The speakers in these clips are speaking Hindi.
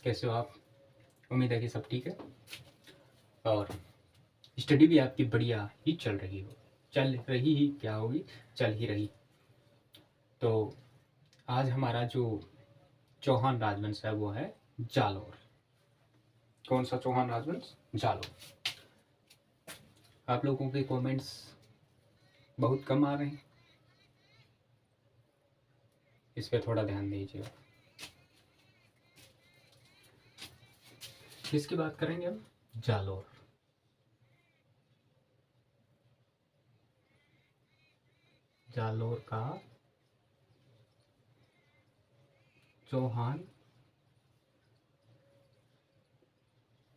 कैसे हो आप? उम्मीद है कि सब ठीक है और स्टडी भी आपकी बढ़िया ही चल रही हो। चल रही ही क्या होगी, चल ही रही। तो आज हमारा जो चौहान राजवंश है वो है जालौर। कौन सा चौहान राजवंश? जालौर। आप लोगों के कमेंट्स बहुत कम आ रहे हैं, इस पर थोड़ा ध्यान दीजिएगा। किसकी बात करेंगे हम? जालौर। जालौर का चौहान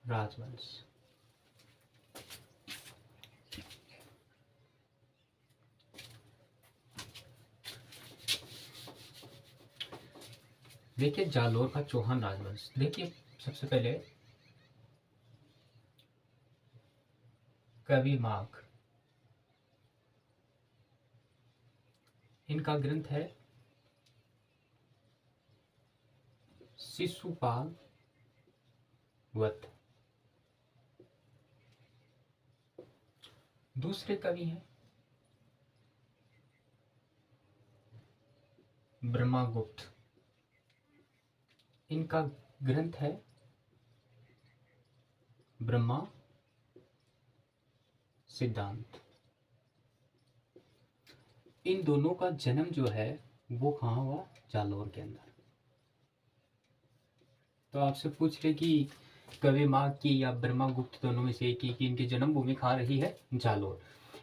राजवंश। देखिए जालौर का चौहान राजवंश, देखिए सबसे पहले कवि माघ, इनका ग्रंथ है शिशुपाल वध। दूसरे कवि हैं ब्रह्मगुप्त, इनका ग्रंथ है ब्रह्मा सिद्धांत। इन दोनों का जन्म जो है वो कहाँ हुआ? जालौर के अंदर। तो आपसे पूछ रहे कि कवि माघ की या ब्रह्मगुप्त दोनों में से एक ही की इनकी जन्मभूमि कहाँ रही है? जालौर।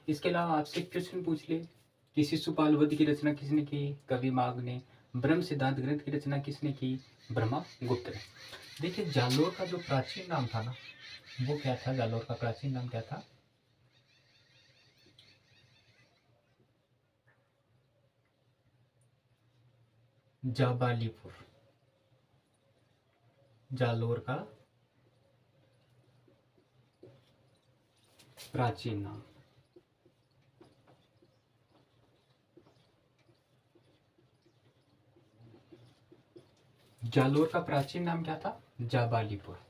इसके अलावा आपसे क्वेश्चन पूछ ले कि शिशुपाल वध की रचना किसने की? कवि माघ ने। ब्रह्म सिद्धांत ग्रंथ की रचना किसने की? ब्रह्मगुप्त ने। देखिए जालौर का जो प्राचीन नाम था ना वो क्या था? जालौर का प्राचीन नाम क्या था? जाबालीपुर। जालौर का प्राचीन नाम। जालौर का प्राचीन नाम क्या था? जाबालीपुर।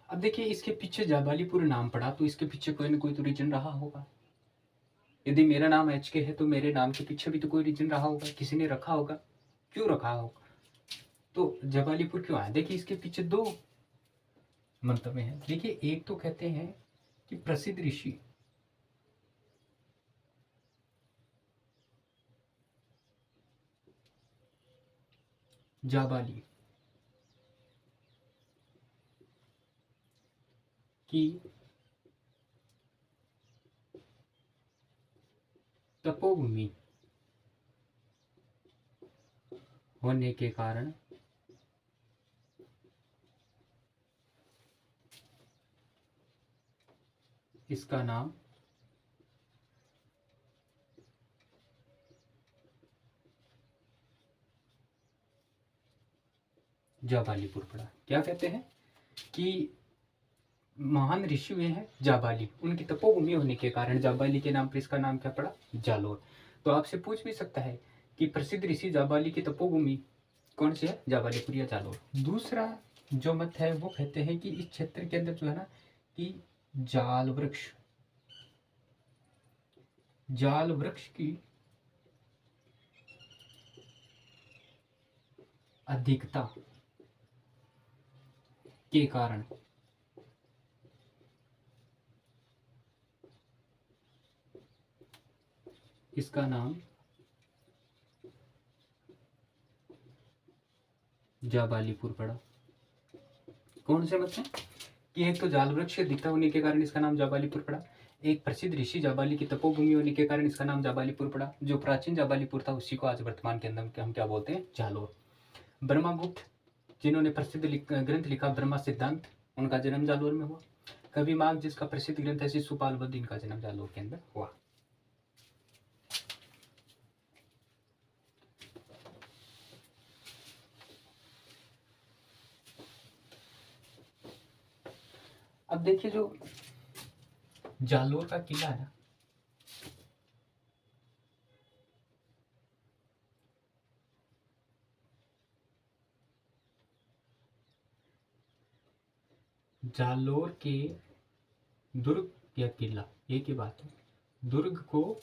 अब देखिए इसके पीछे जाबालीपुर नाम पड़ा तो इसके पीछे कोई ना कोई तो रीजन रहा होगा। यदि मेरा नाम HK है तो मेरे नाम के पीछे भी तो कोई रीजन रहा होगा, किसी ने रखा होगा। क्यों रखा होगा? तो जाबालीपुर क्यों आया? देखिए इसके पीछे दो मंतव्य हैं। देखिए एक तो कहते हैं कि प्रसिद्ध ऋषि जाबाली की तपोभूमि होने के कारण इसका नाम जाबालीपुर पड़ा। क्या कहते हैं कि महान ऋषि हुए हैं जाबाली, उनकी तपोभूमि होने के कारण जाबाली के नाम पर इसका नाम क्या पड़ा? जालौर। तो आपसे पूछ भी सकता है कि प्रसिद्ध ऋषि जाबाली की तपोभूमि कौन सी है? जाबालीपुर या जालौर। दूसरा जो मत है वो कहते हैं कि इस क्षेत्र के अंदर जो है ना कि जाल वृक्ष की अधिकता के कारण इसका नाम जाबालीपुर पड़ा। कौन से मत हैं कि एक तो जाल वृक्ष की अधिकता होने के कारण इसका नाम जाबालीपुर पड़ा, एक प्रसिद्ध ऋषि जाबाली की तपोभूमि होने के कारण इसका नाम जाबालीपुर पड़ा। जो प्राचीन जाबालीपुर था उसी को आज वर्तमान के अंदर हम क्या बोलते हैं? जालौर। ब्रह्मगुप्त जिन्होंने प्रसिद्ध ग्रंथ लिखा ब्रह्मा सिद्धांत, उनका जन्म जालौर में हुआ। कवि माघ जिसका प्रसिद्ध ग्रंथ है शिशुपाल वध, इनका जन्म जालौर के अंदर हुआ। अब देखिए जो जालौर का किला है ना, जालोर के दुर्ग या किला, एक ही बात है, दुर्ग को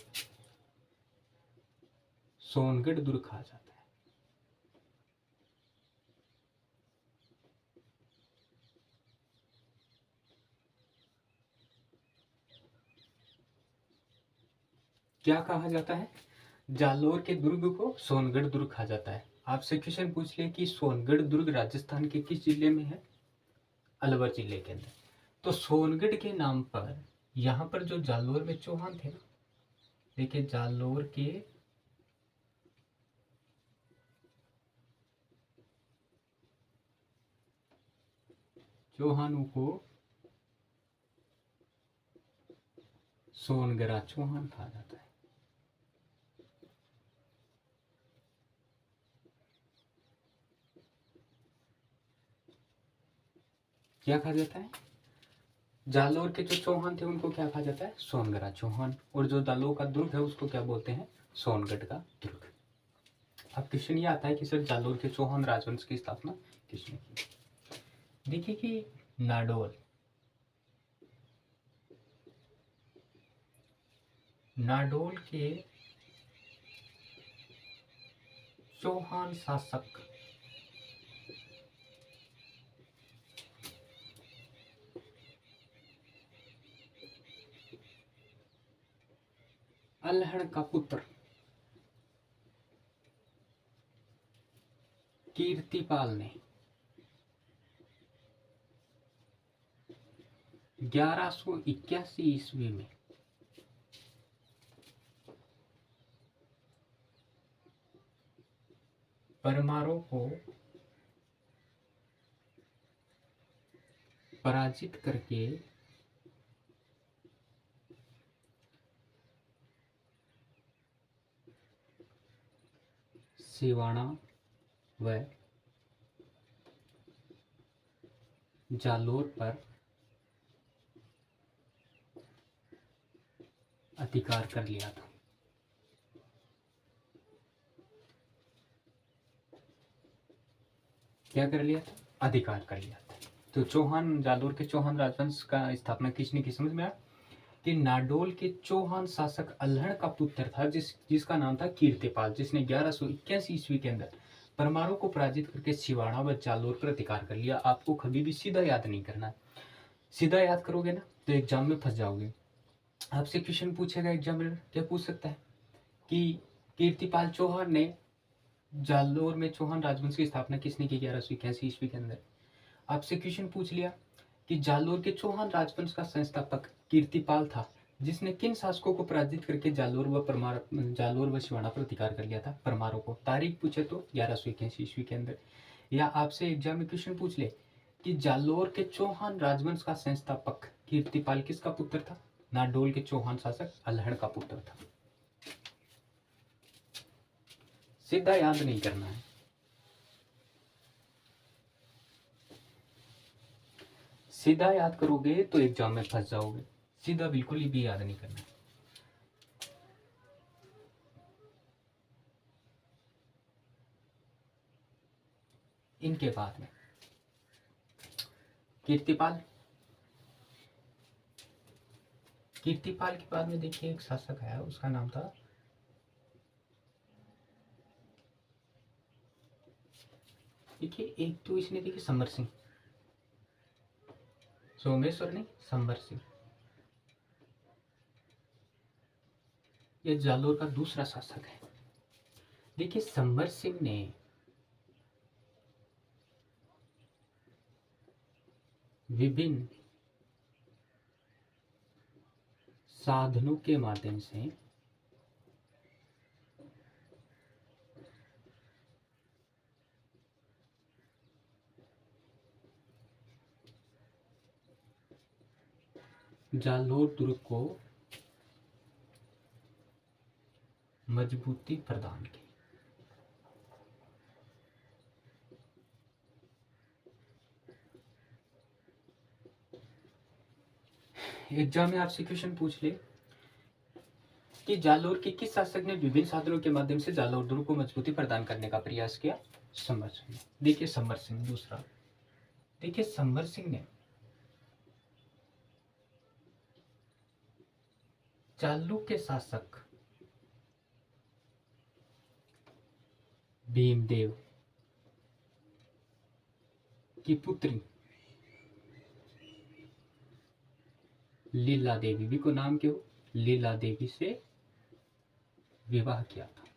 सोनगढ़ दुर्ग कहा जाता है। क्या कहा जाता है? जालोर के दुर्ग को सोनगढ़ दुर्ग कहा जाता है। आपसे क्वेश्चन पूछ ले कि सोनगढ़ दुर्ग राजस्थान के किस जिले में है? अलवर जिले के अंदर। तो सोनगढ़ के नाम पर यहाँ पर जो जालोर में चौहान थे ना, देखिए जालोर के चौहानों को सोनगरा चौहान कहा जाता है। क्या कहा जाता है? जालोर के जो चौहान थे उनको क्या कहा जाता है? सोनगरा चौहान। और जो जालोर का दुर्ग है उसको क्या बोलते हैं? सोनगढ़ का दुर्ग। अब क्वेश्चन ये आता है कि सर जालोर के चौहान राजवंश की स्थापना किसने की? देखिए कि नाडोल के चौहान शासक अल्हड़ का पुत्र कीर्तिपाल ने 1181 ईस्वी में परमारों को पराजित करके सिवाना व जालोर पर अधिकार कर लिया था। क्या कर लिया था? अधिकार कर लिया था। तो चौहान, जालोर के चौहान राजवंश का स्थापना किसने की? समझ में आया कि नाडोल के चौहान शासक अल्हड़ का पुत्र था जिसका नाम था कीर्तिपाल, जिसने 1181 ईस्वी के अंदर परमारों को पराजित करके सिवाड़ा व जालोर पर अधिकार कर लिया। आपको कभी भी सीधा याद नहीं करना है। सीधा याद करोगे ना तो एग्जाम में फंस जाओगे। आपसे क्वेश्चन पूछेगा एग्जामिनर, क्या पूछ सकता है कि कीर्तिपाल चौहान ने जालोर में चौहान राजवंश की स्थापना किसने की 1181 ईस्वी के अंदर? आपसे क्वेश्चन पूछ लिया कि जालोर के चौहान राजवंश का संस्थापक कीर्तिपाल था, जिसने किन शासकों को पराजित करके जालोर व सिवाड़ा पर अधिकार कर लिया था? परमारों को। तारीख पूछे तो 1181 ईस्वी के अंदर। या आपसे एग्जाम में क्वेश्चन पूछ ले कि जालोर के चौहान राजवंश का संस्थापक कीर्तिपाल किसका पुत्र था? नाडोल के चौहान शासक अल्हड़ का पुत्र था। सीधा याद नहीं करना है। सीधा याद करोगे तो एग्जाम में फंस जाओगे। सीधा बिल्कुल ही भी याद नहीं करना है। इनके बाद में कीर्तिपाल के बाद में देखिए एक शासक आया, उसका नाम था देखिए, एक तो इसने देखिए समर सिंह, सोमेश्वर नहीं, संबर सिंह। ये जालोर का दूसरा शासक है। देखिए संबर सिंह ने विभिन्न साधनों के माध्यम से जालोर दुर्ग को मजबूती प्रदान की। एग्जाम में आपसे क्वेश्चन पूछ ले कि जालोर के किस शासक ने विभिन्न साधनों के माध्यम से जालोर दुर्ग को मजबूती प्रदान करने का प्रयास किया? संबर सिंह ने। देखिए संबर सिंह दूसरा। देखिए संबर सिंह ने चालुक्य शासक भीमदेव की पुत्री लीला देवी भी को नाम क्यों लीला देवी से विवाह किया था।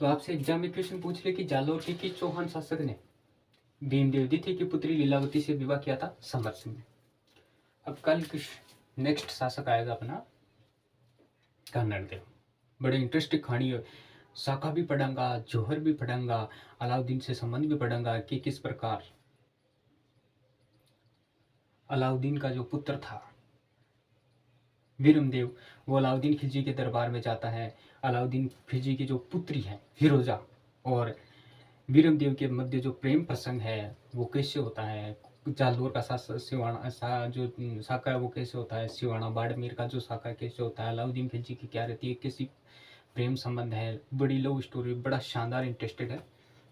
तो आपसे एग्जाम में क्वेश्चन पूछ ले कि जालोर के किस चौहान शासक ने भीमदेव द्वितीय की पुत्री लीलावती से विवाह किया था? समर सिंह ने। अब कल नेक्स्ट शासक आएगा अपना कन्नड़ देव। बड़े इंटरेस्टिंग कहानी है, शाखा भी पढ़ूंगा, जौहर भी पढ़ूंगा, अलाउद्दीन से संबंध भी पढ़ूंगा कि किस प्रकार अलाउद्दीन का जो पुत्र था वीरमदेव, वो अलाउद्दीन खिलजी के दरबार में जाता है। अलाउद्दीन खिलजी की जो पुत्री है फिरोजा और वीरमदेव के मध्य जो प्रेम प्रसंग है वो कैसे होता है, जालोर का जो शाखा है वो कैसे होता है, सिवाना बाड़मेर का जो शाखा कैसे होता है, अलाउद्दीन खिलजी की क्या रहती है, कैसी प्रेम संबंध है, बड़ी लव स्टोरी, बड़ा शानदार इंटरेस्टेड है।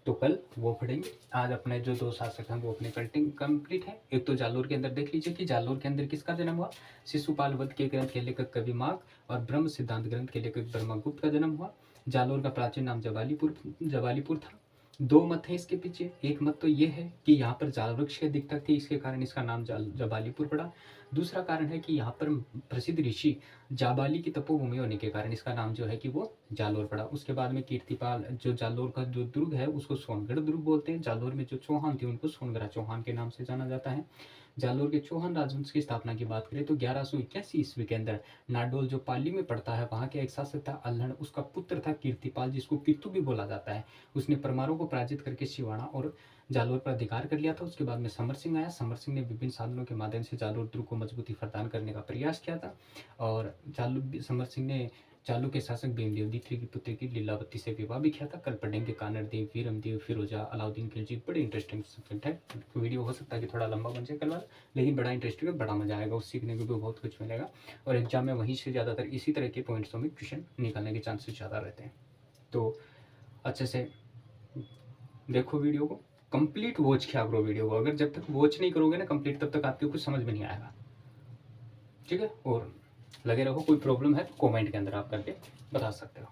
तो कल वो पढ़ेंगे। आज अपने जो दो शासक हैं वो अपने कंप्लीट है। एक तो जालोर के अंदर देख लीजिए कि जालोर के अंदर किसका जन्म हुआ, शिशुपाल वध के ग्रंथ के लेखक कवि माघ और ब्रह्म सिद्धांत ग्रंथ के लेखक ब्रह्मगुप्त का जन्म हुआ। जालोर का प्राचीन नाम जवालीपुर था। दो मत है इसके पीछे। एक मत तो ये है कि यहाँ पर जाल वृक्ष की दिक्कत थी, इसके कारण इसका नाम जवालीपुर पड़ा। दूसरा कारण है कि यहाँ पर प्रसिद्ध ऋषि जाबाली की तपोभूमि होने के कारण इसका नाम जो है कि वो जालोर पड़ा। उसके बाद में कीर्तिपाल जो जालोर का जो दुर्ग है उसको सोनगढ़ दुर्ग बोलते हैं। जालोर में जो चौहान थे उनको सोनगढ़ चौहान के नाम से जाना जाता है। जालोर के चौहान राजवंश की स्थापना की बात करें तो 1181 ईस्वी के अंदर नाडोल जो पाली में पड़ता है वहाँ के एक शासक था अल्हड़, उसका पुत्र था कीर्तिपाल जिसको कीर्तु भी बोला जाता है। उसने परमारों को पराजित करके सिवाना और जालोर पर अधिकार कर लिया था। उसके बाद में समर सिंह आया। समर सिंह ने विभिन्न साधनों के माध्यम से जालोर दुर्ग को मजबूती प्रदान करने का प्रयास किया था और समर सिंह ने चालू के शासक भीमदेव द्वितीय की पुत्री की लीलावती से विवाह भी किया था। कल पढ़ेंगे कानड़ देव, वीरमदेव, फिरोजा, अलाउद्दीन खिलजी। बड़े इंटरेस्टिंग सब्जेक्ट है। वीडियो हो सकता है कि थोड़ा लंबा बन जाए कल वाला, लेकिन बड़ा इंटरेस्टिंग है, बड़ा मजा आएगा, उस सीखने को भी बहुत कुछ मिलेगा और एग्जाम में वहीं से ज़्यादातर इसी तरह के पॉइंट्सों में क्वेश्चन निकालने के चांसेस ज़्यादा रहते हैं। तो अच्छे से देखो वीडियो को, कंप्लीट वॉच किया करो वीडियो को। अगर जब तक वॉच नहीं करोगे ना कंप्लीट तब तक आपको कुछ समझ में नहीं आएगा, ठीक है। और लगे रहो, कोई प्रॉब्लम है तो कमेंट के अंदर आप करके बता सकते हो।